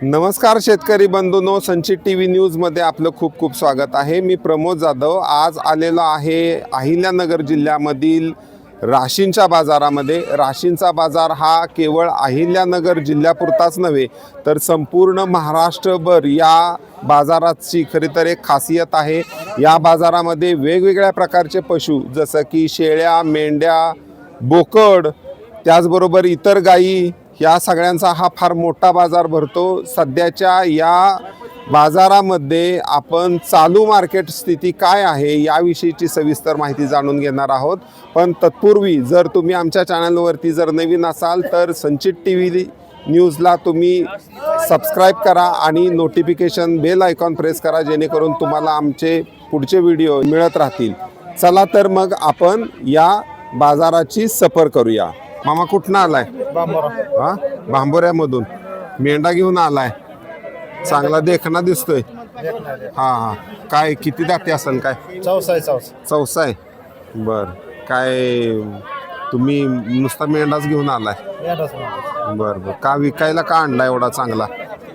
नमस्कार शेतकरी बंधूंनो, संचित टी व्ही न्यूजमध्ये आपलं खूप खूप स्वागत आहे. मी प्रमोद जाधव आज आलेलो आहे अहिल्यानगर जिल्ह्यामधील राशींच्या बाजारामध्ये. राशींचा बाजार हा केवळ अहिल्यानगर जिल्ह्यापुरताच नव्हे तर संपूर्ण महाराष्ट्रभर या बाजाराची खरी तर एक खासियत आहे. या बाजारामध्ये वेगवेगळ्या प्रकारचे पशु जसं की शेळ्या, मेंढ्या, बोकड, त्याचबरोबर इतर गायी या सगळ्यांचा हा फार मोठा बाजार भरतो. सध्याच्या या बाजारामध्ये आपण चालू मार्केट स्थिती काय आहे याविषयीची सविस्तर माहिती जाणून घेणार आहोत. पण तत्पूर्वी जर तुम्ही आमच्या चॅनलवरती जर नवीन असाल तर संचित टी व्ही न्यूजला तुम्ही सबस्क्राईब करा आणि नोटिफिकेशन बेल आयकॉन प्रेस करा, जेणेकरून तुम्हाला आमचे पुढचे व्हिडिओ मिळत राहतील. चला तर मग आपण या बाजाराची सफर करूया. मामा कुठनं आलाय? हा, भांबोऱ्यामधून मेंढा घेऊन आलाय. चांगला देखणा दिसतोय. हा हा, काय किती दाते असेल? काय चौसा आहे. बर, काय तुम्ही नुसता मेंढाच घेऊन आलाय? बर बर, का विकायला का आणला एवढा चांगला?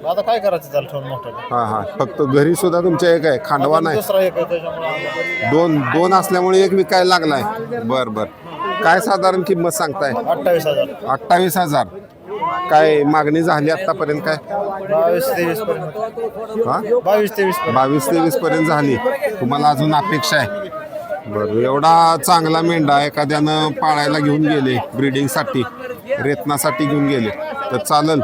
आता काय करायचं त्याला ठेवून मोठं. हा हा, फक्त घरी सुद्धा तुमच्या एक आहे, खांडवा नाही? दुसरा एक आहे त्याच्यामुळे दोन असल्यामुळे एक विकायला लागलाय. बर बर, काय साधारण किंमत सांगताय? 28,000. 28,000. काय मागणी झाली आतापर्यंत? काय 22-23 पर्यंत. हा, 22-23 22-23 पर्यंत झाली. तुम्हाला अजून अपेक्षा आहे? बरं, एवढा चांगला मेंढा एखाद्यानं पाळायला घेऊन गेले, ब्रीडिंगसाठी, रेतनासाठी घेऊन गेले तर चालेल?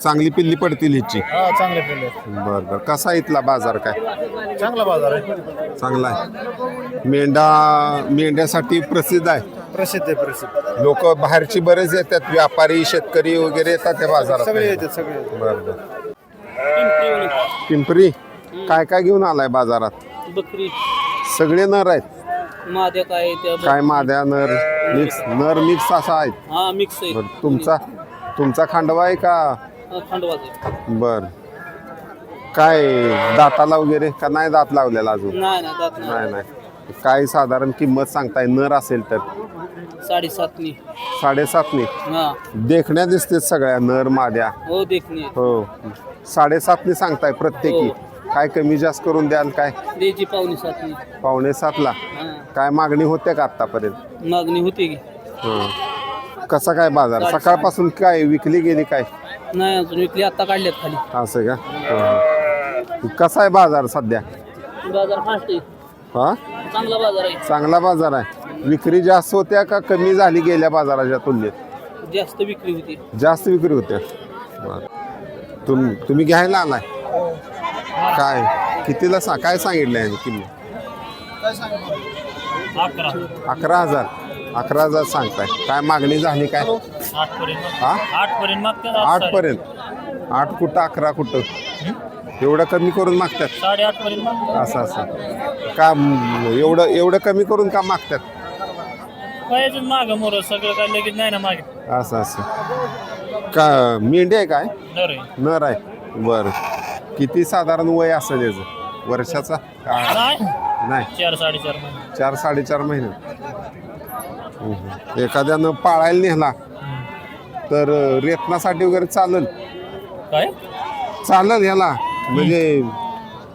चांगली पिल्ली पडतील ह्याची. हा, चांगले पिल्ले. बरं बरं, कसा इथला बाजार? काय चांगला बाजार आहे. चांगला आहे. मेंढ्यासाठी प्रसिद्ध आहे. प्रसिद्ध आहे, प्रसिद्ध. लोक बाहेरची बरेच येतात, व्यापारी, शेतकरी वगैरे येतात त्या बाजारात. सगळे येतात, सगळे. बरं बरं. पिंपरी काय काय घेऊन आलाय बाजारात? बकरी, सगळे नर आहेत? माद्या काय त्या काय माद्या नर मिक्स असा आहेत? हा, मिक्स आहे. बरं, तुमचा खांडवा आहे का? खंडवाचा. बर, काय दाताला वगैरे का नाही दात लावलेला अजून? नाही ना, दात नाही. नाही. काय साधारण किंमत सांगताय? नर असेल तर 7.5 7.5. हा, देखण्या दिसते सगळ्या नर माद्या. हो देखणी आहे. हो, 7.5 सांगताय प्रत्येकी. हो. काय कमी जास्त करून द्याल? काय द्यायची 6.25. 6.25ला. हा, काय मागणी होते का आतापर्यंत? मागणी होती की कसा काय बाजार? सकाळपासून काय विकली गेली काय? नाही अजून विकली, आता काढल्यात खाली. असं का? कसा आहे बाजार सध्या? बाजार फास्ट आहे, हा, चांगला बाजार आहे. चांगला बाजार आहे. विक्री जास्त होत्या का कमी झाली गेल्या बाजाराच्या तुलनेत? जास्त विक्री होती. जास्त विक्री होत्या. बरं. तुम्ही घ्यायला आलाय? काय कितीला काय सांगितलंय किंमत? 11,000. 11,000 सांगताय. काय मागणी झाली काय? 8 पर्यंत. 8 कुठं 11 कुठं? एवढं कमी करून मागतात? 8.5 पर्यंत. असं का एवढं कमी करून का मागतात? माग मोर सगळं काय लगेच नाही ना मागे. असं का मेंढी आहे? काय नर आहे? बरं, किती साधारण वय असेल याचं वर्षाचा? नाही, 4-4.5 महिने. 4-4.5 महिने. एखाद्यानं पाळायला नेला तर रेतनासाठी वगैरे चालेल? काय चालेल ह्याला, म्हणजे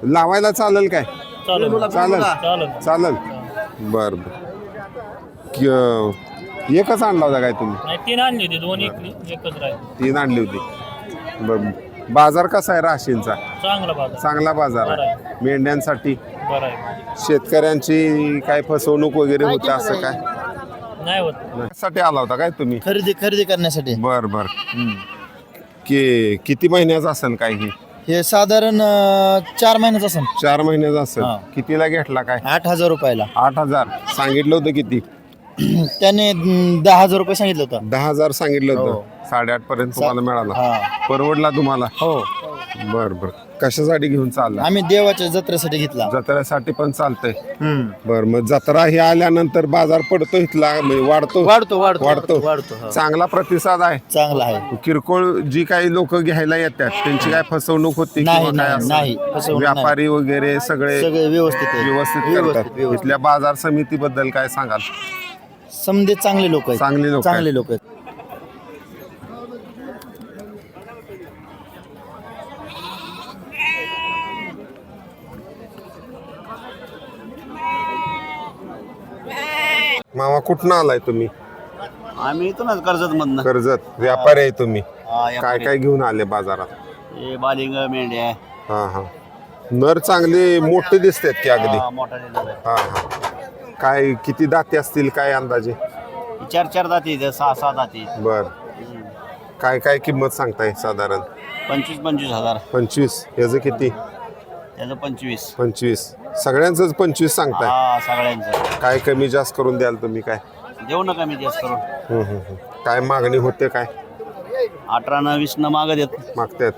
लावायला चालेल? काय चालेल. बर बर. एकच आणला होता काय तुम्ही? 3 आणली होती, 2 एकली, एकच राहिली. 3 आणली होती. बर, बाजार कसा आहे राशींचा? चांगला बाजार आहे मेंढ्यांसाठी. बरं आहे. शेतकऱ्यांची काय फसवणूक वगैरे होते असं काय नाही होत. साठी आला होता काय तुम्ही? खरेदी करण्यासाठी. बर बर. किती महिन्याचं असेल काय? हे साधारण 4 महिन्याचं असेल. 4 महिन्याचं असेल. हा. कितीला घेतला काय? 8,000 रुपयाला. 8,000 सांगितलं होतं. किती? त्याने 10,000 रुपये सांगितलं होतं. 10,000 सांगितलं हो. होतं. 8.5 पर्यंत तुम्हाला मिळाला. हा. परवडला तुम्हाला? हो, बर बर. कशासाठी घेऊन चालला? आम्ही देवाच्या जत्रेसाठी घेतला. जत्रेसाठी पण चालतंय. बर, मग जत्रा ही आल्यानंतर बाजार पडतो इथला, म्हणजे वाढतो. वाढतो. चांगला प्रतिसाद आहे. चांगला आहे. किरकोळ जी काही लोक घ्यायला येतात त्यांची काय फसवणूक होती नाही, किंवा काय असं? नाही, फसवणूक नाही. व्यापारी वगैरे सगळे व्यवस्थित आहे. व्यवस्थित करतात. इथल्या बाजार समितीबद्दल काय सांगाल? समजे चांगले लोक आहेत. चांगले लोक आहेत. चांगले लोक आहेत. मामा कुठनं आलाय तुम्ही? आम्ही इथूनच कर्जत मधनं कर्जत व्यापारी आहे तुम्ही. काय काय घेऊन आले बाजारात? हे बालिंग मेंढ्या हा हा. नर चांगले मोठे दिसतात की अगदी. मोठा हा हा. काय किती दाते असतील काय अंदाजे? 4 दाती 6 दाती. बर. काय काय किंमत सांगताय साधारण? 25 हजार. 25. याचं किती? त्याचं 25. 25. सगळ्यांचंच 25 सांगताय. हा सगळ्यांचं काय कमी जास्त करून द्याल तुम्ही काय? देऊ नका मी जास्त करून. काय मागणी होते काय? 18 न 20 न मागत येत. मागतात?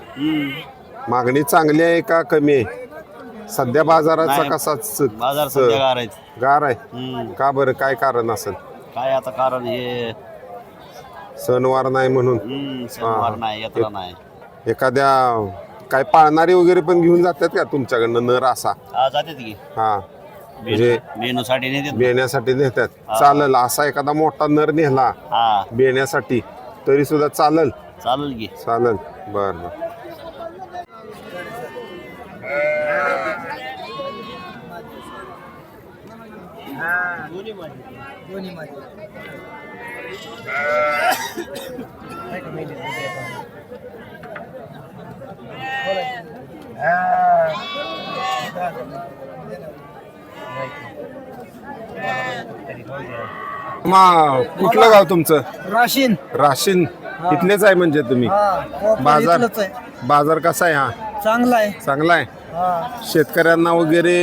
मागणी चांगली आहे का कमी आहे? सध्या बाजाराचा नाही. कसाच बाजार सध्या गार आहेत. गार आहे का बरं? काय कारण असेल? काय आता कारण हे सणवार नाही म्हणून. सणवार नाही यात्रा नाही. एखाद्या काय पाळणारी वगैरे पण घेऊन जातात का तुमच्याकडनं नर असा? हा जातात की हा म्हणजे मेनूसाठी नेतात. बेण्यासाठी नेतात. चालेल असा एखादा मोठा नर नेला हा बेण्यासाठी तरी सुद्धा चालेल? चालेल की. चालेल. बर बर. कुठलं गाव तुमचं? राशीन. राशीन. इथलेच आहे म्हणजे तुम्ही? बाजार बाजार कसा आहे हा? चांगला आहे. चांगला आहे. शेतकऱ्यांना वगैरे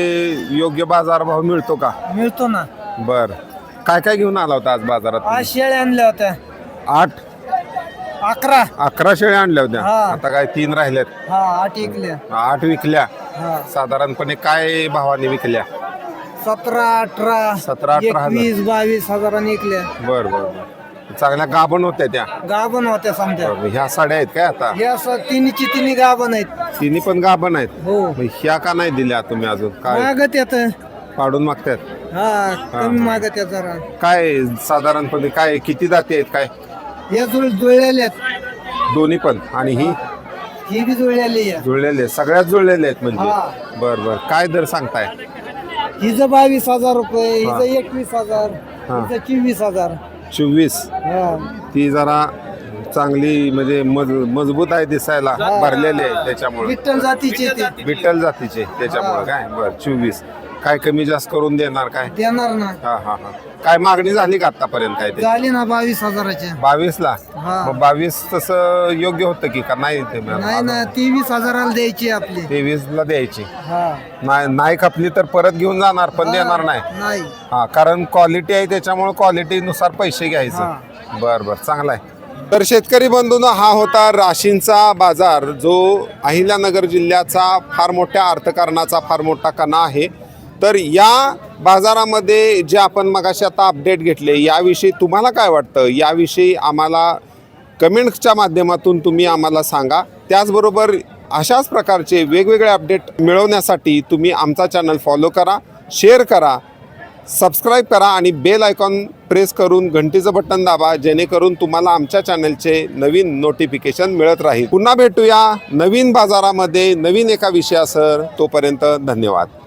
योग्य बाजारभाव मिळतो का? मिळतो ना. बर. काय काय घेऊन आला होता आज बाजारात? आज शेळ्या आणल्या होत्या 11. 11 शेळ्या आणल्या होत्या. हा. आता काय 3 राहिल्यात? 8 विकल्या. 8 विकल्या. हा. साधारणपणे काय भावाने विकल्या? 17, 18, 17, 18 21, 22 हजारांनी विकल्या. बर बर बर. चांगल्या गाभण होत्या त्या? गाभण होत्या समजा. ह्या साड्या आहेत काय आता? हे असं तिन्ही गाभण आहेत. तिन्ही पण गाभण आहेत. हो. मग ह्या का नाही दिल्या तुम्ही अजून? काय मागत येत. पाडून मागतात? कमी मागत येत जरा. काय साधारणपणे काय किती जाती आहेत काय? या जुळलेले आहेत. दोन्ही पण. आणि ही बी जुळलेली आहे. जुळलेले? सगळ्यात जुळलेले आहेत म्हणजे? हा. बर बर. काय दर सांगताय? हिचं 22,000 रुपये, हिचं 21,000, हा. हिचं 24,000. 24. हा. ती जरा चांगली म्हणजे मजबूत आहे दिसायला, भरलेली आहे त्याच्यामुळे. विठ्ठल जातीचे ते विठ्ठल जातीचे त्याच्यामुळे काय? बर. 24. काय कमी जास्त करून देणार काय? देणार ना. हा हा हा. काय मागणी झाली का आतापर्यंत काय ते? झाली ना 22,000च्या. 22 ला? हा. मग 22 तसं योग्य होतं की का नाही? ते नाही ना, 23,000ला द्यायची आपली. 23 ला द्यायची. हा. नाही खपली तर परत घेऊन जाणार पण देणार नाही? नाही. हा. कारण क्वालिटी आहे त्याच्यामुळे क्वालिटी नुसार पैसे घ्यायचं. हा. बर बर. चांगला आहे. तर शेतकरी बंधूंनो, हा होता राशींचा बाजार, जो अहिल्यानगर जिल्ह्याचा फार मोठ्या अर्थकारणाचा फार मोठा कणा आहे. तर या बाजारामध्ये जे आपण मगाशी आता अपडेट घेतले, याविषयी तुम्हाला काय वाटतं? याविषयी आम्हाला कमेंट्सच्या माध्यमातून तुम्ही आम्हाला सांगा. त्याचबरोबर अशाच प्रकारचे वेगवेगळे अपडेट मिळवण्यासाठी तुम्ही आमचा चॅनल फॉलो करा, शेअर करा, सबस्क्राईब करा आणि बेल आयकॉन प्रेस करून घंटीचं बटन दाबा, जेणेकरून तुम्हाला आमच्या चॅनलचे नवीन नोटिफिकेशन मिळत राहील. पुन्हा भेटूया नवीन बाजारामध्ये नवीन एका विषयासह. तोपर्यंत धन्यवाद.